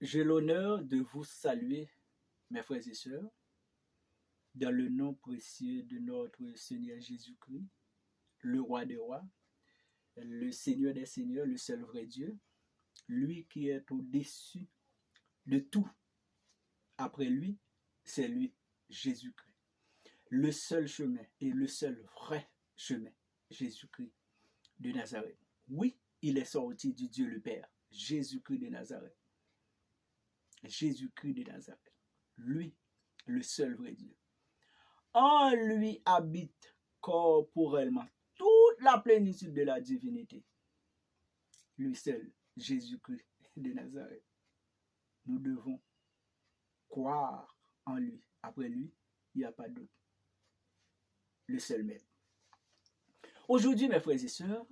J'ai l'honneur de vous saluer, mes frères et sœurs, dans le nom précieux de notre Seigneur Jésus-Christ, le roi des rois, le Seigneur des seigneurs, le seul vrai Dieu, lui qui est au-dessus de tout. Après lui, c'est lui, Jésus-Christ. Le seul chemin et le seul vrai chemin, Jésus-Christ de Nazareth. Oui, il est sorti du Dieu le Père, Jésus-Christ de Nazareth. Jésus-Christ de Nazareth. Lui, le seul vrai Dieu. En lui habite corporellement toute la plénitude de la divinité. Lui seul, Jésus-Christ de Nazareth. Nous devons croire en lui. Après lui, il n'y a pas d'autre. Le seul maître. Aujourd'hui, mes frères et sœurs,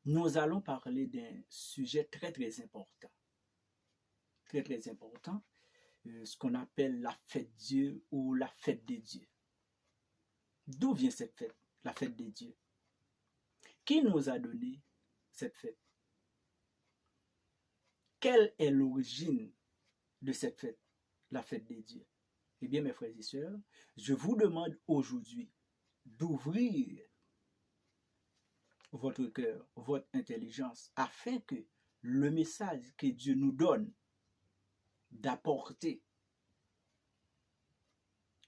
nous allons parler d'un sujet très très important. Très très important. Ce qu'on appelle la fête de Dieu ou la fête des dieux. D'où vient cette fête, la fête des dieux? Qui nous a donné cette fête? Quelle est l'origine de cette fête, la fête des dieux? Eh bien, mes frères et sœurs, je vous demande aujourd'hui d'ouvrir votre cœur, votre intelligence, afin que le message que Dieu nous donne d'apporter,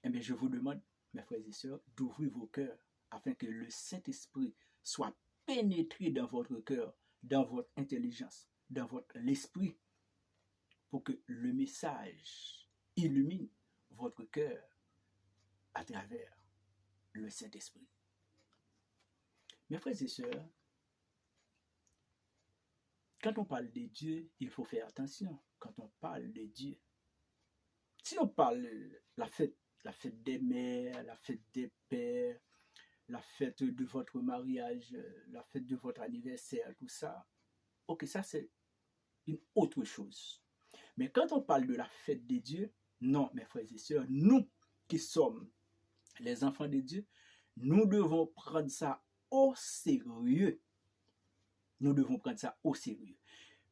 eh bien, je vous demande, mes frères et sœurs, d'ouvrir vos cœurs afin que le Saint-Esprit soit pénétré dans votre cœur, dans votre intelligence, dans votre esprit, pour que le message illumine votre cœur à travers le Saint-Esprit. Mes frères et sœurs, quand on parle de Dieu, il faut faire attention. Quand on parle de Dieu, si on parle de la fête des mères, la fête des pères, la fête de votre mariage, la fête de votre anniversaire, tout ça, ok, ça c'est une autre chose. Mais quand on parle de la fête de Dieu, non, mes frères et sœurs, nous qui sommes les enfants de Dieu, nous devons prendre ça au sérieux. Nous devons prendre ça au sérieux.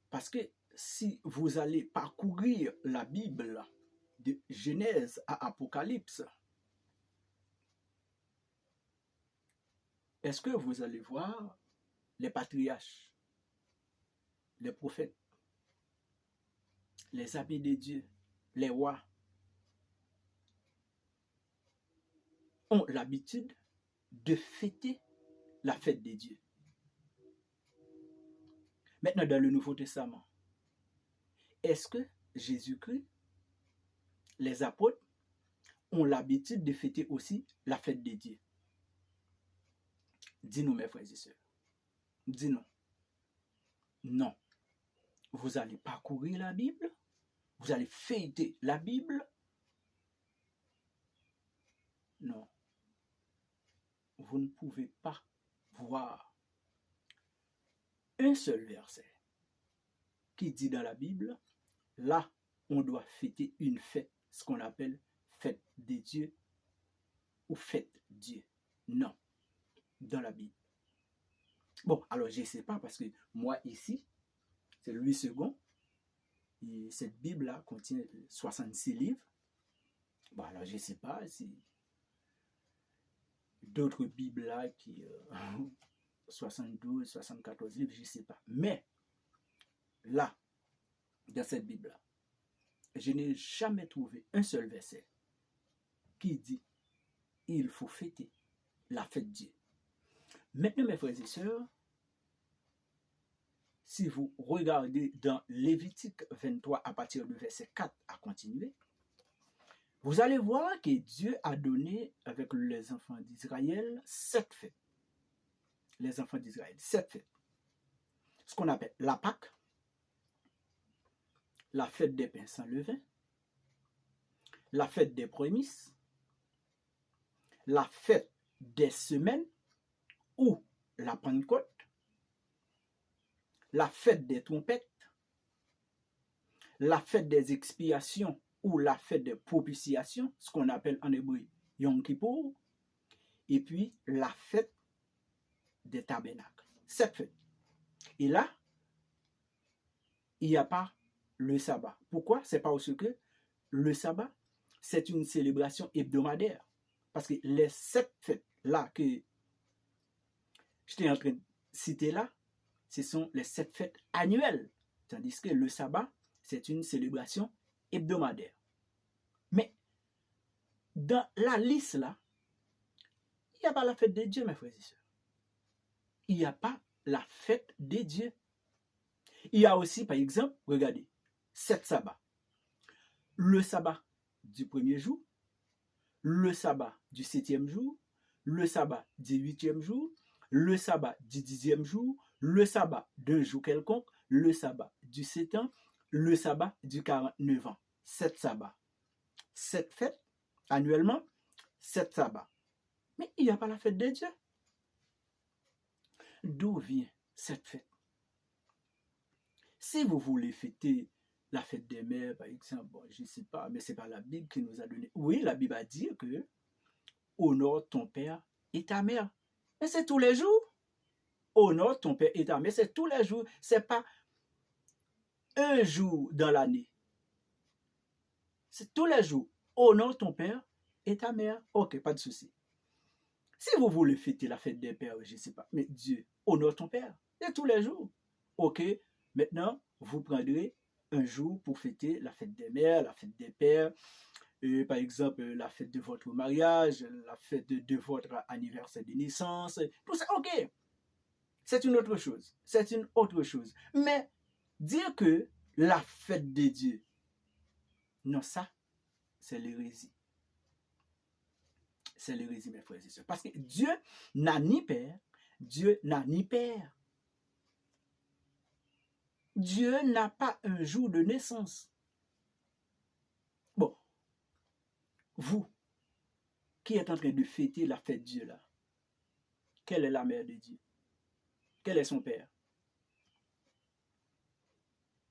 Parce que si vous allez parcourir la Bible de Genèse à Apocalypse, est-ce que vous allez voir les patriarches, les prophètes, les amis de Dieu, les rois, ont l'habitude de fêter la fête des dieux? Maintenant, dans le Nouveau Testament, est-ce que Jésus-Christ, les apôtres, ont l'habitude de fêter aussi la fête des dieux? Dis-nous, mes frères et sœurs. Dis-nous. Non. Vous allez parcourir la Bible? Vous allez fêter la Bible? Non. Vous ne pouvez pas voir un seul verset qui dit dans la Bible, là, on doit fêter une fête, ce qu'on appelle fête des dieux ou fête Dieu. Non, dans la Bible. Bon, alors je ne sais pas parce que moi ici, c'est Louis II, et cette Bible-là contient 66 livres. Bon, alors je ne sais pas si d'autres Bibles-là qui 72, 74 livres, je ne sais pas. Mais là, dans cette Bible-là, je n'ai jamais trouvé un seul verset qui dit il faut fêter la fête de Dieu. Maintenant, mes frères et sœurs, si vous regardez dans Lévitique 23 à partir du verset 4 à continuer, vous allez voir que Dieu a donné avec les enfants d'Israël 7 fêtes. Les enfants d'Israël, 7 fêtes. Ce qu'on appelle la Pâque, la fête des pains sans levain, la fête des prémices, la fête des semaines ou la Pentecôte, la fête des trompettes, la fête des expiations ou la fête des propitiations, ce qu'on appelle en hébreu Yom Kippour, et puis la fête des tabernacles. 7 fêtes. Et là, il n'y a pas le sabbat. Pourquoi? C'est parce que le sabbat, c'est une célébration hebdomadaire. Parce que les 7 fêtes-là que j'étais en train de citer là, ce sont les 7 fêtes annuelles. Tandis que le sabbat, c'est une célébration hebdomadaire. Mais dans la liste là, il n'y a pas la fête des dieux, mes frères et sœurs. Il n'y a pas la fête des dieux. Il y a aussi, par exemple, regardez, 7 sabbats. Le sabbat du premier jour, le sabbat du 7e jour, le sabbat du 8e jour, le sabbat du 10e jour, le sabbat d'un jour quelconque, le sabbat du 7 ans, le sabbat du 49 ans. 7 sabbats. 7 fêtes annuellement, 7 sabbats. Mais il n'y a pas la fête des dieux. D'où vient cette fête? Si vous voulez fêter la fête des mères, par exemple, bon, je ne sais pas, mais ce n'est pas la Bible qui nous a donné. Oui, la Bible a dit que honore ton père et ta mère. Mais c'est tous les jours. Honore ton père et ta mère, c'est tous les jours. Ce n'est pas un jour dans l'année. C'est tous les jours. Honore ton père et ta mère. Ok, pas de souci. Si vous voulez fêter la fête des pères, je ne sais pas, mais Dieu, honore ton père. C'est tous les jours. Ok, maintenant, vous prendrez un jour pour fêter la fête des mères, la fête des pères, par exemple, la fête de votre mariage, la fête de votre anniversaire de naissance, tout ça, ok. C'est une autre chose. C'est une autre chose. Mais dire que la fête de Dieu, non, ça, c'est l'hérésie. C'est l'hérésie, mes frères et sœurs. Parce que Dieu n'a ni père, Dieu n'a ni père. Dieu n'a pas un jour de naissance. Bon, vous qui êtes en train de fêter la fête de Dieu là, quelle est la mère de Dieu? Quel est son père?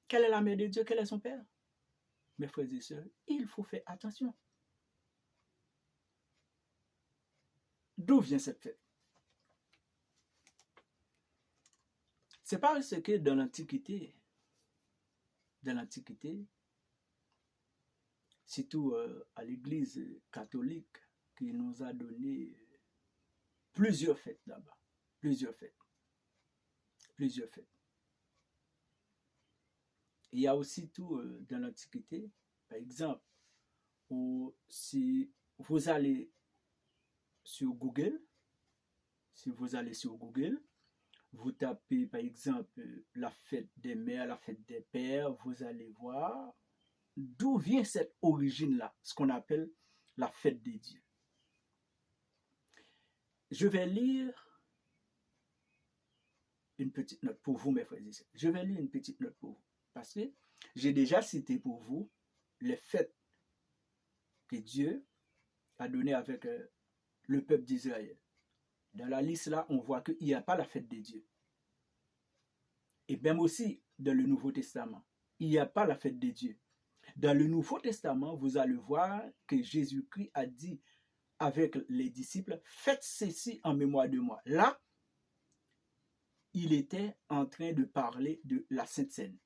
Quelle est la mère de Dieu? Quel est son père? Mes frères et sœurs, il faut faire attention. D'où vient cette fête? C'est parce que dans l'Antiquité, surtout à l'Église catholique, qui nous a donné plusieurs fêtes là-bas. Plusieurs fêtes. Il y a aussi tout dans l'Antiquité, par exemple, si vous allez sur Google, vous tapez par exemple la fête des mères, la fête des pères, vous allez voir d'où vient cette origine-là, ce qu'on appelle la fête des dieux. Je vais lire une petite note pour vous, mes frères et sœurs. Je vais lire une petite note pour vous, parce que j'ai déjà cité pour vous les fêtes que Dieu a données avec le peuple d'Israël. Dans la liste là, on voit qu'il n'y a pas la fête des dieux. Et même aussi dans le Nouveau Testament, il n'y a pas la fête des dieux. Dans le Nouveau Testament, vous allez voir que Jésus-Christ a dit avec les disciples, faites ceci en mémoire de moi. Là, il était en train de parler de la Sainte Seine.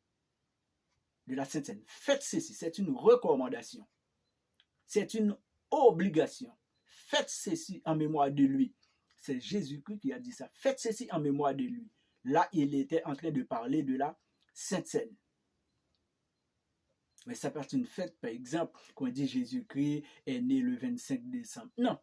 Faites ceci, c'est une recommandation. C'est une obligation. Faites ceci en mémoire de lui. C'est Jésus-Christ qui a dit ça. Faites ceci en mémoire de lui. Là, il était en train de parler de la Sainte Seine. Mais ça peut être une fête, par exemple, qu'on dit Jésus-Christ est né le 25 décembre. Non.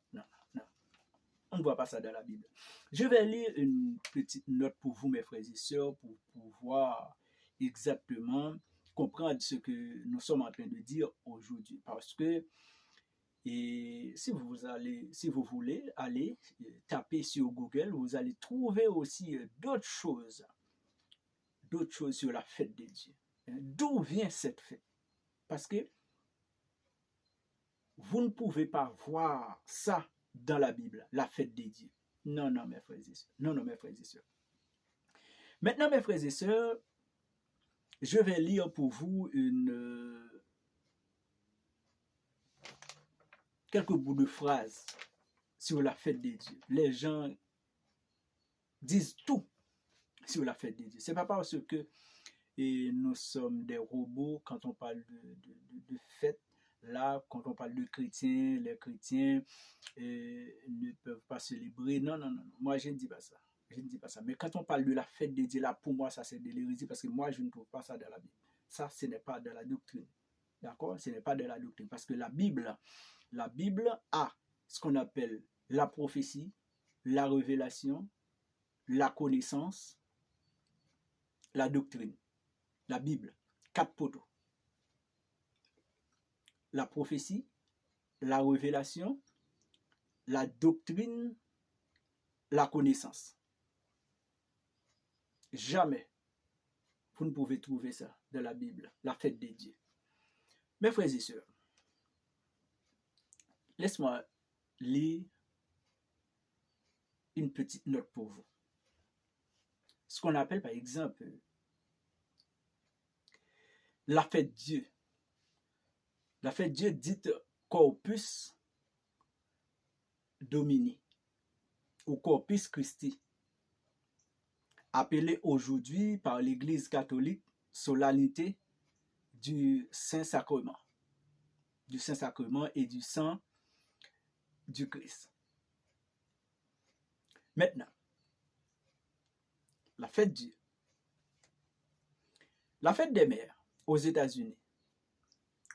On ne voit pas ça dans la Bible. Je vais lire une petite note pour vous, mes frères et sœurs, pour pouvoir exactement comprendre ce que nous sommes en train de dire aujourd'hui. Parce que si vous voulez aller taper sur Google, vous allez trouver aussi d'autres choses sur la fête des dieux. D'où vient cette fête? Parce que vous ne pouvez pas voir ça dans la Bible, la fête des dieux. Non, mes frères et sœurs. Non, mes frères et sœurs. Maintenant, mes frères et sœurs, je vais lire pour vous quelques bouts de phrases sur la fête des dieux. Les gens disent tout sur la fête des dieux. C'est pas parce que et nous sommes des robots quand on parle de fête. Là, quand on parle de chrétiens, les chrétiens ne peuvent pas célébrer. Non, non, non, non. Moi, je ne dis pas ça. Je ne dis pas ça. Mais quand on parle de la fête de Dieu, là, pour moi, ça, c'est de l'hérésie parce que moi, je ne trouve pas ça dans la Bible. Ça, ce n'est pas de la doctrine. D'accord? Ce n'est pas de la doctrine. Parce que la Bible a ce qu'on appelle la prophétie, la révélation, la connaissance, la doctrine. La Bible, 4 poteaux. La prophétie, la révélation, la doctrine, la connaissance. Jamais vous ne pouvez trouver ça dans la Bible, la fête des dieux. Mes frères et sœurs, laisse-moi lire une petite note pour vous. Ce qu'on appelle par exemple la fête Dieu. La fête Dieu dite Corpus Domini ou Corpus Christi, appelée aujourd'hui par l'Église catholique solennité du Saint-Sacrement, et du sang du Christ. Maintenant, la fête Dieu. La fête des mères aux États-Unis.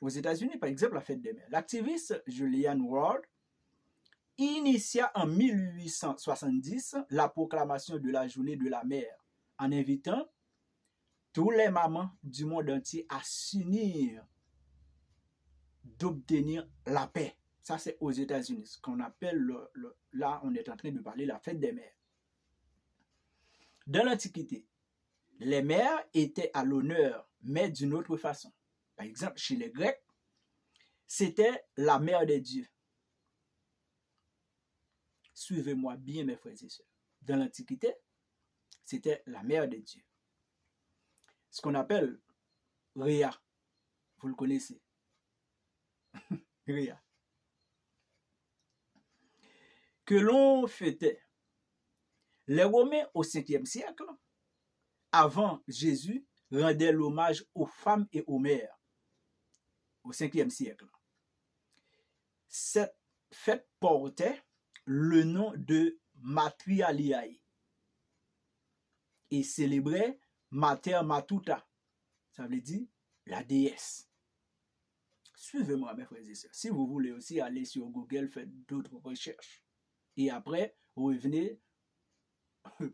Aux États-Unis, par exemple, la fête des mères. L'activiste Julianne Ward initia en 1870 la proclamation de la journée de la mère en invitant tous les mamans du monde entier à s'unir d'obtenir la paix. Ça, c'est aux États-Unis, ce qu'on appelle, là, on est en train de parler la fête des mères. Dans l'Antiquité, les mères étaient à l'honneur, mais d'une autre façon. Par exemple, chez les Grecs, c'était la mère des dieux. Suivez-moi bien, mes frères et sœurs. Dans l'Antiquité, c'était la mère des dieux. Ce qu'on appelle Rhea. Vous le connaissez. Rhea. Que l'on fêtait. Les Romains au 5e siècle, avant Jésus, rendaient l'hommage aux femmes et aux mères. Au 5e siècle. Cette fête portait le nom de Matrialiae et célébrait Mater Matuta. Ça veut dire la déesse. Suivez-moi, mes frères et sœurs. Si vous voulez aussi aller sur Google, faites d'autres recherches. Et après, revenez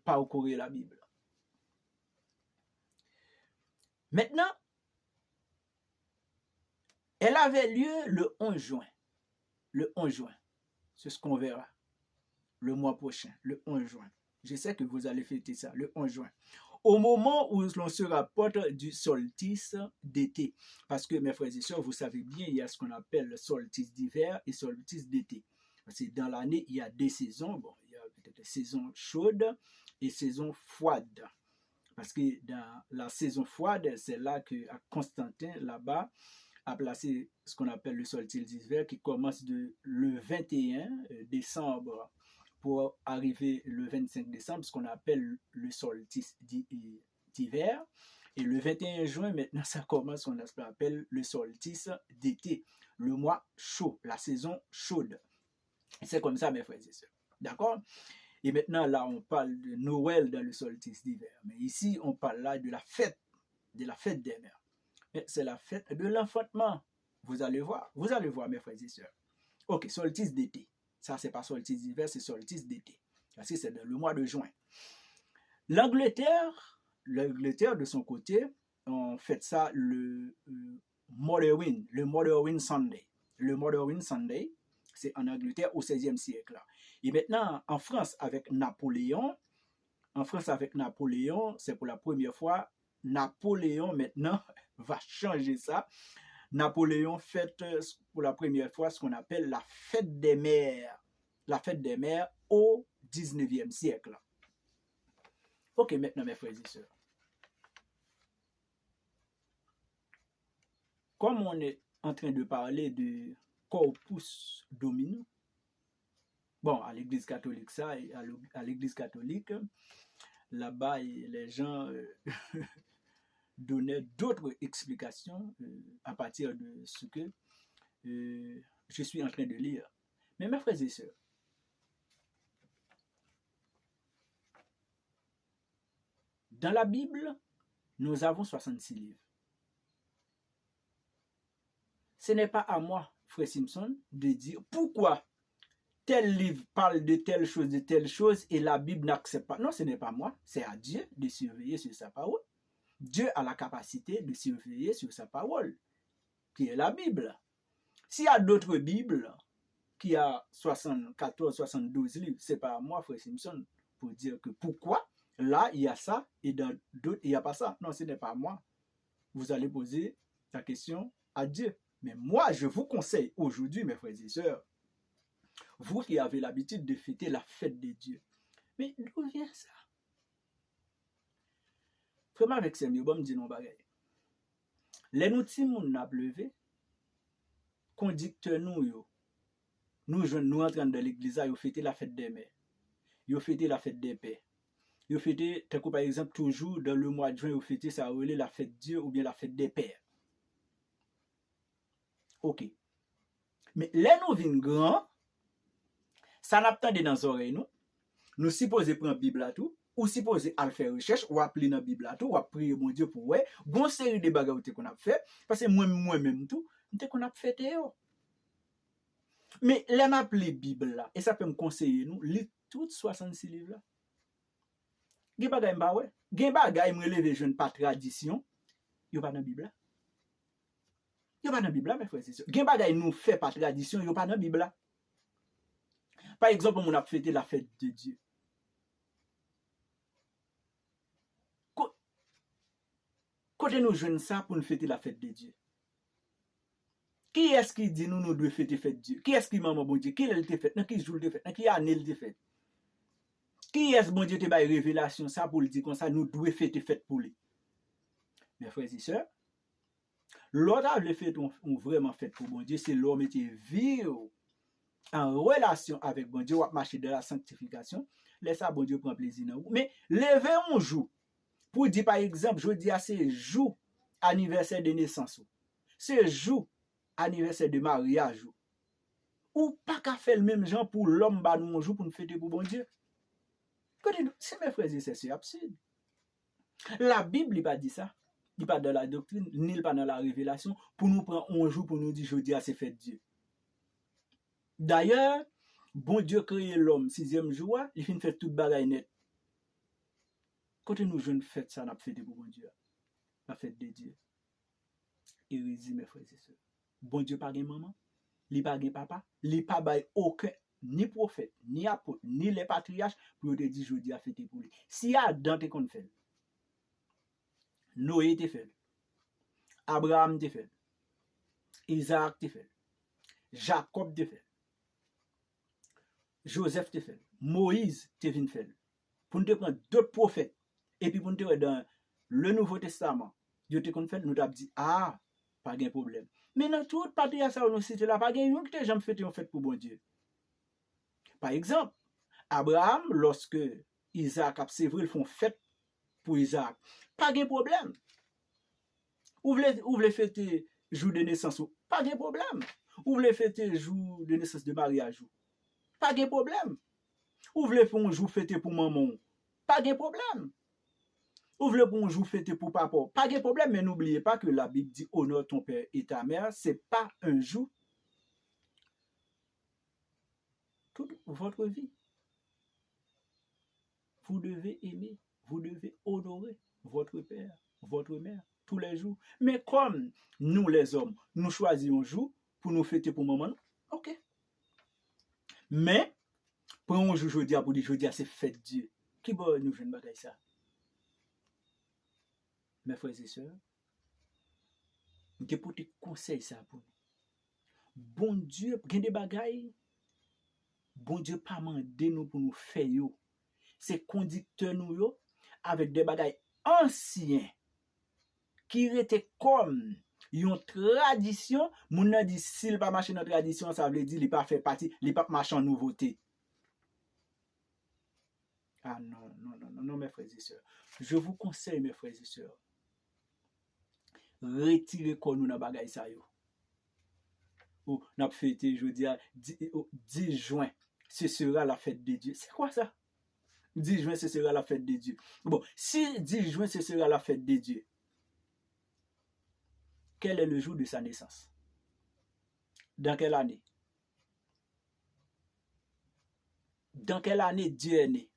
parcourir la Bible. Maintenant, elle avait lieu le 11 juin. Le 11 juin. C'est ce qu'on verra le mois prochain, le 11 juin. Je sais que vous allez fêter ça, le 11 juin. Au moment où l'on se rapporte du solstice d'été. Parce que, mes frères et sœurs, vous savez bien, il y a ce qu'on appelle le solstice d'hiver et solstice d'été. Parce que dans l'année, il y a 2 saisons. Bon, il y a peut-être saison chaude et saison froide. Parce que dans la saison froide, c'est là que Constantin, là-bas, a placé ce qu'on appelle le solstice d'hiver qui commence le 21 décembre pour arriver le 25 décembre, ce qu'on appelle le solstice d'hiver. Et le 21 juin, maintenant, ça commence ce qu'on appelle le solstice d'été, le mois chaud, la saison chaude. C'est comme ça, mes frères et sœurs. D'accord? Et maintenant, là, on parle de Noël dans le solstice d'hiver. Mais ici, on parle là de la fête des mères. C'est la fête de l'enfantement. Vous allez voir, mes frères et sœurs. Ok, solstice d'été. Ça, c'est pas solstice d'hiver, c'est solstice d'été. Parce que c'est dans le mois de juin. L'Angleterre, de son côté, on fête ça le Motherwin Sunday. Le Motherwin Sunday, c'est en Angleterre au XVIe siècle. Et maintenant, en France, avec Napoléon, c'est pour la première fois, Napoléon, maintenant, va changer ça. Napoléon fête pour la première fois ce qu'on appelle la fête des mères. La fête des mères au 19e siècle. Ok, maintenant, mes frères et sœurs. Comme on est en train de parler de Corpus Domini, bon, à l'église catholique, ça, à l'église catholique, là-bas, les gens donner d'autres explications à partir de ce que je suis en train de lire. Mais mes frères et sœurs, dans la Bible, nous avons 66 livres. Ce n'est pas à moi, frère Simpson, de dire pourquoi tel livre parle de telle chose, et la Bible n'accepte pas. Non, ce n'est pas moi, c'est à Dieu de surveiller sur sa parole. Dieu a la capacité de surveiller sur sa parole, qui est la Bible. S'il y a d'autres Bibles qui a 74, 72 livres, c'est pas à moi, frère Simpson, pour dire que pourquoi là il y a ça et dans d'autres il n'y a pas ça. Non, ce n'est pas à moi. Vous allez poser la question à Dieu. Mais moi, je vous conseille aujourd'hui, mes frères et sœurs, vous qui avez l'habitude de fêter la fête de Dieu, mais d'où vient ça? Vraiment avec ces mieux, bon, me dit non bagaille. Les nous ti moun n'a pleuvé, conducteur nous jeunes, nous entrant dans l'église, ils fêté la fête des mères, ils fêté la fête des pères, ils fêté, par exemple, toujours dans le mois de juin, ils fêté ça, la fête de Dieu ou bien la fête des pères. Ok. Mais les nous vin grand, ça n'a pas dans les oreilles, nous supposons prendre la Bible à tout, ou supposons aller faire recherche, ou appeler dans la Bible à tout, ou prier mon Dieu pour ouais, bon série de bagages qu'on a fait, parce que moi-même tout, qu'on a fait mais les m'a appelé Bible là, et ça peut me conseiller nous, lire toutes 66 livres là. Gen bagay mba ouais, gen bagay me relever jeune pas tradition, yo pas dans Bible là. Yo pas dans Bible là mes frères et sœurs. Gen bagay nous fait pas tradition, yo pas dans Bible là. Par exemple, on a fêté la fête de Dieu. Côté nous jeunes ça pour nous fêter la fête de Dieu. Qui est-ce qui dit nous devons fêter fête de Dieu? Qui est-ce qui maman bon Dieu? Qui elle te fait? Dans qui jour te fait? Dans qui année elle te fait? Qui est-ce bon Dieu te bail révélation ça pour le dire comme ça nous devons fêter fête pour lui? Mes frères et sœurs, l'autre a le fait on vraiment fête pour bon Dieu, c'est l'homme était vivre en relation avec bon Dieu, ou marcher dans la sanctification, laisse ça bon Dieu prend plaisir dans vous. Mais lever un jour pour dire par exemple, je dis à ce jour anniversaire de naissance, ce jour anniversaire de mariage, ou pas qu'à faire le même genre pour l'homme bah nous un jour pour nous fêter pour bon Dieu. C'est mes frères et sœurs, c'est absurde. La Bible, il pas dit ça. Il pas dans la doctrine, ni pas dans la révélation, pour nous prendre un jour pour nous dire, je dis à c'est fait Dieu. D'ailleurs, bon Dieu créé l'homme, 6e jour, il finit faire toute bagaille net. Quand nous jeunes fêtes ça, on a fêté pour bon Dieu. La fête de Dieu. Hérésie, mes frères et sœurs. Bon Dieu pas de maman, il pas de papa, il pas bail aucun ni prophète, ni apôtre, ni les patriarches pour te dire je dis à fêter pour lui. Si Adam te kon fait, Noé te fait, Abraham te fait, Isaac te fait, Jacob te fait, Joseph te fait, Moïse te vient fait. Pour nous prendre d'autres prophètes et puis pour nous dans le Nouveau Testament, Dieu te kon fait, nous t'a dit ah, pas de problème. Mais dans toute patriarche ça nous cite là, pas de yon qui te jamais fait en fait pour bon Dieu. Par exemple, Abraham, lorsque Isaac a sévré, ils font fête pour Isaac. Pas de problème. Ou voulez fêter jour de naissance, pas de problème. Ou voulez fêter jour de naissance de mariage, pas de problème. Ou voulez faire un jour fêter pour maman, pas de problème. Ou voulez pour un jour fêter pour papa, pas de problème. Mais n'oubliez pas que la Bible dit honore ton père et ta mère, c'est pas un jour. Toute votre vie. Vous devez aimer, vous devez honorer votre père, votre mère, tous les jours. Mais comme nous les hommes, nous choisissons un jour pour nous fêter pour maman, ok. Mais, pour un jour, je dis, pour dire, je dis, c'est fête Dieu. Qui va nous faire bagaille ça? Mes frères et sœurs, je peux te conseiller ça pour nous. Bon Dieu, il y a des bagailles, bon Dieu pas mandé nous pour nous faire yo. C'est conducteur nous yo avec des bagailles anciens qui étaient comme une tradition. Moun nan dit s'il pas marcher dans tradition, ça veut dire il pas fait partie, il pas marcher en nouveauté. Ah non, mes frères et sœurs. Je vous conseille, mes frères et sœurs, retirer quoi nous dans bagay ça yo. Ou n'a fêté je dis 10 juin, ce sera la fête de Dieu. C'est quoi ça? 10 juin, ce sera la fête de Dieu. Bon, si 10 juin, ce sera la fête de Dieu, quel est le jour de sa naissance? Dans quelle année? Dans quelle année Dieu est né?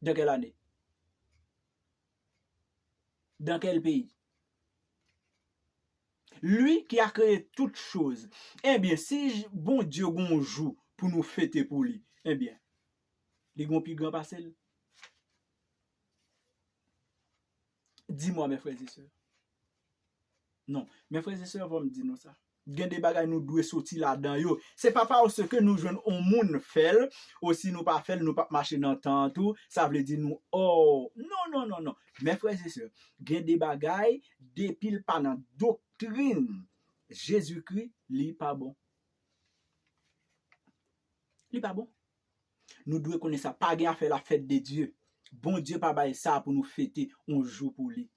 Dans quelle année? Dans quel pays? Lui qui a créé toutes choses. Eh bien, si bon Dieu gon jour pour nous fêter pour lui, eh bien, les gon plus grand passel. Dis-moi, mes frères et sœurs. Non, mes frères et sœurs vont me dire non ça. Gen des bagay nous doit sortir là-dedans yo. C'est pas parce que nous joignons au monde fait, aussi nous pas fait, nous pas marcher dans temps tout, ça veut dire nous oh, non. Mes frères et sœurs, gen des bagay depuis pendant doctrine Jésus-Christ, li pas bon. Li pas bon. Nous devons connaître ça, pas gen faire la fête de Dieu. Bon Dieu pas bail ça pour nous fêter, on joue pour lui.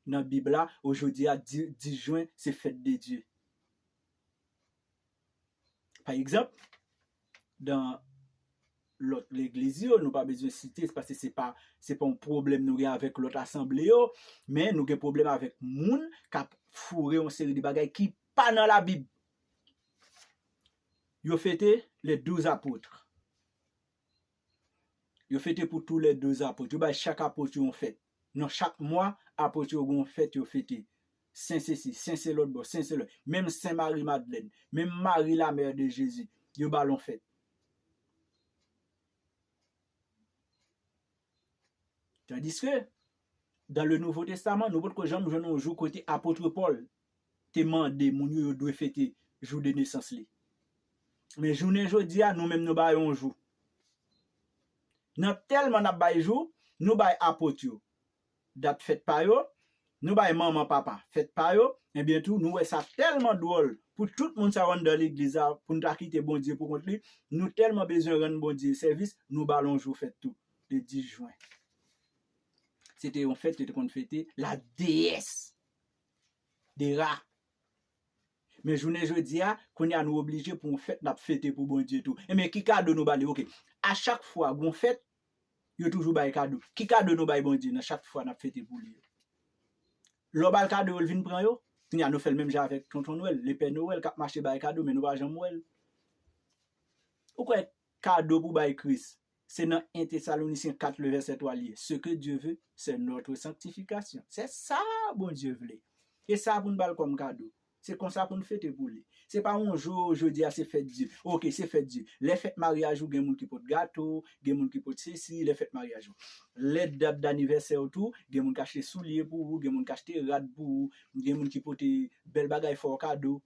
Dans la Bible là, aujourd'hui à 10 juin, c'est fête de Dieu. Par exemple, dans l'autre l'église, nous n'avons pas besoin de citer parce que c'est pas un problème nous avec l'autre assemblée, mais nous avons un problème avec moun qui a fourré une série de bagages qui pas dans la Bible. Ils ont fêté les 12 apôtres. Ils ont fêté pour tous les 12 apôtres. Chaque apôtre ont fait. Dans chaque mois, apôtres ont fait, ils ont fêté. Saint ceci, Saint c'est l'autre, Saint c'est l'autre. Même Saint Marie-Madeleine, même Marie la mère de Jésus, ils ont fait. Tandis que dans le Nouveau Testament, nous voyons que Jean nous joue côté apôtre Paul, te mandé moun yo doit fêter jour de naissance li. Mais journée jodi a nous même nous ba un jour. Nan tellement n'a ba jour, nous ba apôtre yo. Date fête pa yo, nous ba maman papa, fête pa yo, et bien tout nous ça tellement drôle pour tout le monde ça rentre dans l'église pour nous quitter bon Dieu pour contre lui, nous tellement besoin rendre bon Dieu service, nous ballon jour fête tout le 10 juin. C'était en fait qu'on fêtait la déesse des rats. Mais journée jeudi a qu'on y a nous obligé pour fête n'a fêter pour bon Dieu tout. Et mais qui cadeau nous balé OK. À chaque fois qu'on fête, yo toujours bail cadeau. Qui cadeau nous bail bon Dieu à chaque fois n'a fêter pour lui. L'on bal cadeau il vinn prend yo. Nous a nous fait le même genre avec tonton Noël, le père Noël qui marché bail cadeau mais nous pas jamais Noël. Ou quoi cadeau pour bail Christ. C'est dans 1 Thessaloniciens 4 le verset 3 lié. Ce que Dieu veut, c'est notre sanctification. C'est ça bon Dieu veut. Et ça pour nous bal comme cadeau. C'est comme ça pour nous fêter pour lui. C'est pas un jour, jeudi, c'est fête Dieu. Ok, c'est fête Dieu. Les fêtes mariage, il y a des gens qui portent gâteau, il y a des gens qui portent ceci, les fêtes mariage. Les dates d'anniversaire, tout, il y a des gens qui achètent souliers pour vous, il y a des gens qui achètent rad pour vous, il y a des gens qui portent belles bagailles pour cadeau.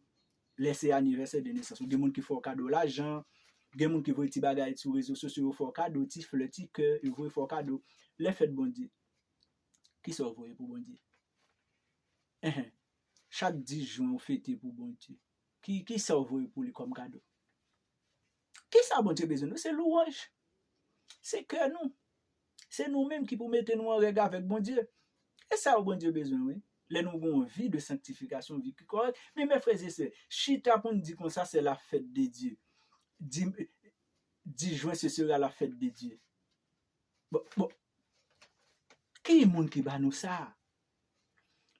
Laissez anniversaire de naissance. Il y a des gens qui font cadeau l'argent, il y a des gens qui voient des bagailles sur les réseaux sociaux, ils font cadeau, ils font le petit cœur, ils font cadeau. Les fêtes bon Dieu. Qui sont envoyés pour bon Dieu? Chaque 10 juin, on fête pour bon Dieu. Qui s'envoie pour lui comme cadeau? Qui ça, bon Dieu, besoin? C'est louange. C'est que nous. C'est nous-mêmes qui pouvons mettre nous en regard avec bon Dieu. Et ça, bon Dieu, besoin, oui. Là, nous avons une vie de sanctification, vie correcte. Mais mes frères et sœurs, chita pour nous dire comme ça, c'est la fête de Dieu. 10 juin, ce sera la fête de Dieu. Bon. Qui est le monde qui va nous ça?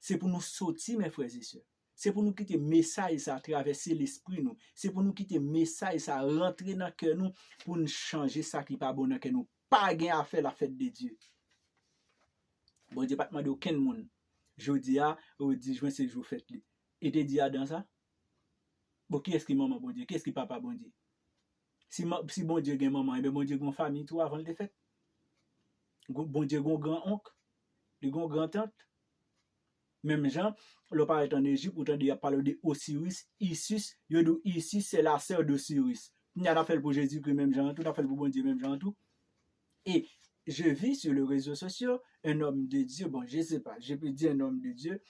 C'est pour nous sortir, mes frères et sœurs. C'est pour nous quitter message ça traverser l'esprit nous. C'est pour nous quitter message ça rentrer dans cœur nous pour nous changer ça qui pas bon dans cœur nous. Pas gain à faire la fête de Dieu. Bon Dieu pas demander aucun monde. Jodi a ou 10 juin c'est jour fête li. Et te dit dans ça. Bon qui est-ce qui maman bon Dieu? Qui est-ce qui papa bon Dieu? Si bon Dieu gain maman, et bien bon Dieu gon famille tout avant le fête. Bon Dieu gon grand-oncle, le gon grand-tante. Même gens, le parle en Égypte, autant il a parlé de Osiris, Isis, Yodou Isis, c'est la sœur d'Osiris. Il a fait pour Jésus que même gens, tout a fait pour bon Dieu même gens tout. Et je vis sur les réseaux sociaux un homme de Dieu, bon je sais pas, je peux dire un homme de Dieu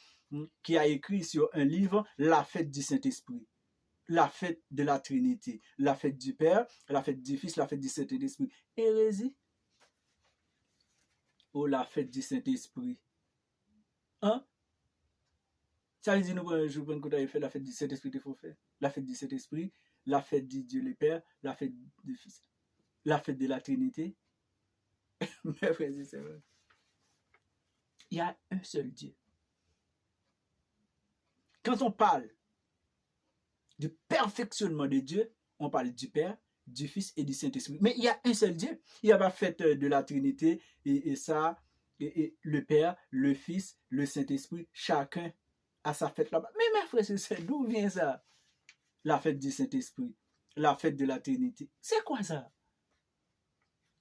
qui a écrit sur un livre la fête du Saint-Esprit, la fête de la Trinité, la fête du Père, la fête du Fils, la fête du Saint-Esprit. Hérésie. Oh la fête du Saint-Esprit. Hein? Ça veut dire nous prenons un jour pour nous faire la fête du Saint-Esprit qu'il faut faire. La fête du Saint-Esprit, la fête du Dieu le Père, la fête du Fils, la fête de la Trinité. Mes frères et sœurs, il y a un seul Dieu. Quand on parle du perfectionnement de Dieu, on parle du Père, du Fils et du Saint-Esprit. Mais il y a un seul Dieu. Il n'y a pas fête de la Trinité et ça, et le Père, le Fils, le Saint-Esprit, chacun a sa fête là-bas. Mais mes frères et sœurs, d'où vient ça? La fête du Saint-Esprit, la fête de la Trinité. C'est quoi ça?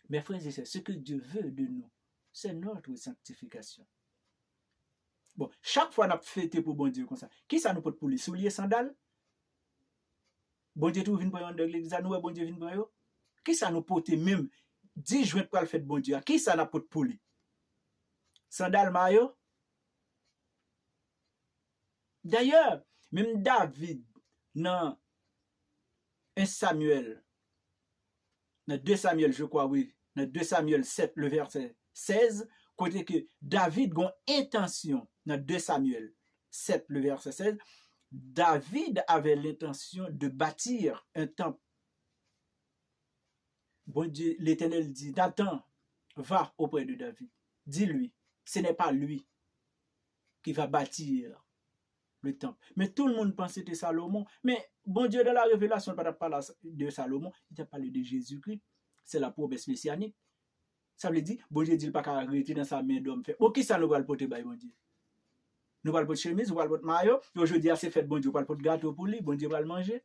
Mes frères et sœurs, ce que Dieu veut de nous, c'est notre sanctification. Bon, chaque fois qu'on a fêté pour bon Dieu comme ça, qui ça nous porte pour les souliers, sandales? Bon Dieu tout vient pour yon de l'église, nous bon Dieu vient pour yon. Qui ça nous porte même 10 juin pour le fête bon Dieu? Qui ça n'a porte pour lui? Sandales maillot? D'ailleurs, même David dans 1 Samuel, dans 2 Samuel, je crois, oui, dans 2 Samuel 7, le verset 16, côté que David a une intention, dans 2 Samuel 7, le verset 16, David avait l'intention de bâtir un temple. Bon Dieu, l'Éternel dit, Nathan, va auprès de David. Dis-lui, ce n'est pas lui qui va bâtir le temple. Mais tout le monde pensait que c'était Salomon. Mais bon Dieu, dans la révélation, il ne parle pas de Salomon, il a parlé de Jésus-Christ. C'est la promesse messianique. Ça veut dire, bon Dieu dit, il ne pas qu'à arrêter dans sa main d'homme. Ok, ça nous va le porter, bon Dieu. Nous va le porter chemise, nous va le porter maillot. Aujourd'hui, c'est fait, bon Dieu, va le porter gâteau pour lui, bon Dieu va le manger.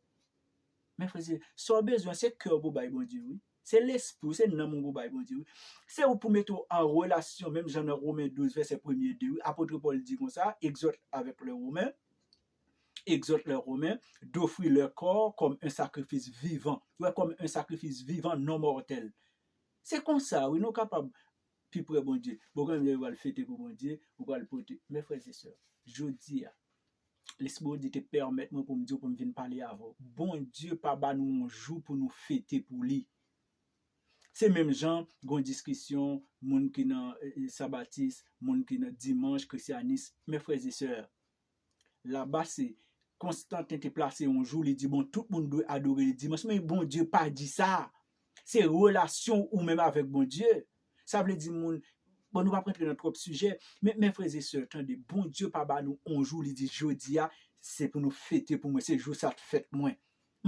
Mais frère, son besoin, c'est cœur pour bon Dieu, oui. C'est l'esprit, c'est l'âme pour bon Dieu. C'est pour mettre en relation, même Jean Romains 12, verset 1er, 2, apôtre Paul dit comme ça, exhorte avec les Romains, d'offrir leur corps comme un sacrifice vivant, comme un sacrifice vivant non mortel. C'est comme ça, oui, nous sommes capables, puis pour bon Dieu, pourquoi on va le fêter pour bon Dieu, pourquoi le porter. Mes frères et sœurs, je dis, laisse-moi te permettre pour me dire, pour me venir parler avant. Bon Dieu, pas bas nous un jour pour nous fêter pour lui. C'est même gens, gon discussion, moun qui nan sabbatisme, moun qui nan dimanche, christianisme, mes frères et sœurs. Là-bas, c'est Constantin te placé un jour, il dit, bon, tout le monde doit adorer le dimanche, mais bon Dieu pas dit ça. C'est relation ou même avec bon Dieu. Ça veut dire, bon, nous va prendre notre propre sujet, mais mes frères et sœurs, attendez, bon Dieu pas ba nous un jour, il dit, jeudi, c'est pour nous fêter pour moi, c'est jour ça te fête moi.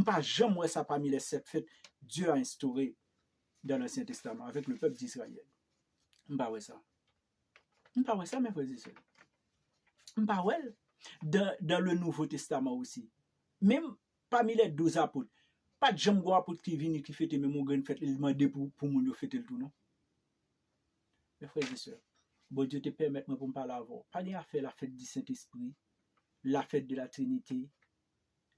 Pas jamais ça parmi les 7 fêtes, Dieu a instauré dans l'Ancien Testament avec le peuple d'Israël. Pas ça, mes frères et sœurs. Pas ouais. Dans le Nouveau Testament aussi. Même parmi les 12 apôtres, pas de gens apôtres qui viennent qui fêtent même une fête, ils demandent pour nous fêter le tout, non? Mes frères et sœurs, bon Dieu te permette pour me parler avant. Pas de faire la fête du Saint-Esprit, la fête de la Trinité,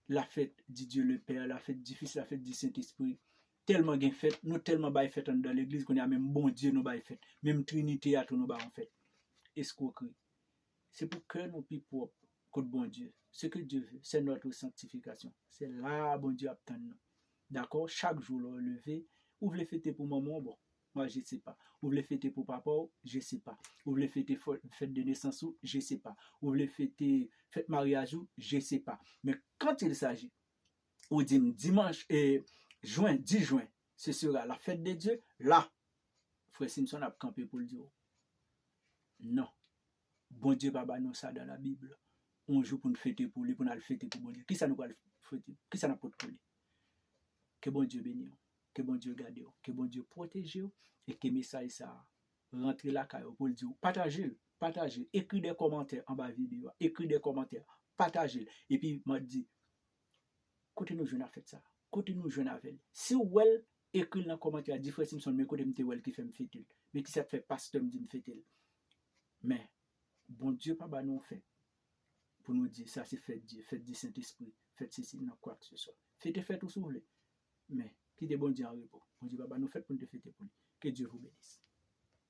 la fête du Dieu le Père, la fête du Fils, la fête du Saint-Esprit. Tellement bien fait, nous tellement bail fait dans l'église qu'on a même bon Dieu nous bail fait, même Trinité à tout nous bail en fait. Escroquerie. C'est pour que nous puissions propre côté bon Dieu. Ce que Dieu veut, c'est notre sanctification. C'est là bon Dieu attend nous. D'accord? Chaque jour le lever, vous voulez fêter pour maman, bon, moi je ne sais pas. Vous voulez fêter pour papa, je ne sais pas. Vous voulez fêter fête de naissance, je ne sais pas. Vous voulez fêter fête mariage, je ne sais pas. Mais quand il s'agit, ou dimanche et juin, 10 juin, ce sera la fête de Dieu, là, frère Simpson a campé pour le dire. Non. Bon Dieu, papa, nous ça dans la Bible. On joue pour nous fêter pour lui, pour nous fêter pour bon Dieu. Qui ça nous va fêter? Qui ça n'a pas pour lui? Que bon Dieu bénisse, que bon Dieu garde, que bon Dieu protège, et que message ça rentre là pour le dire. Partagez, écrivez des commentaires en bas de la vidéo, écrivez des commentaires, partagez. Et puis, m'a dit, côté nous, je n'ai fait ça. Côté nous, je n'ai fait. Si vous écrivez dans les commentaires, dit frère Simpson, mais côté m'te qui fait me fêter, mais qui ça fait pasteur me dit me fêter. Mais, bon Dieu, pas nous fait. Pour nous dire, ça c'est fête du Saint-Esprit, fête ceci, non, quoi que ce soit. Faites tout ce que vous voulez. Mais, qui est bon Dieu en repos. Bon Dieu, papa, nous faites pour nous fêter pour lui. Que Dieu vous bénisse.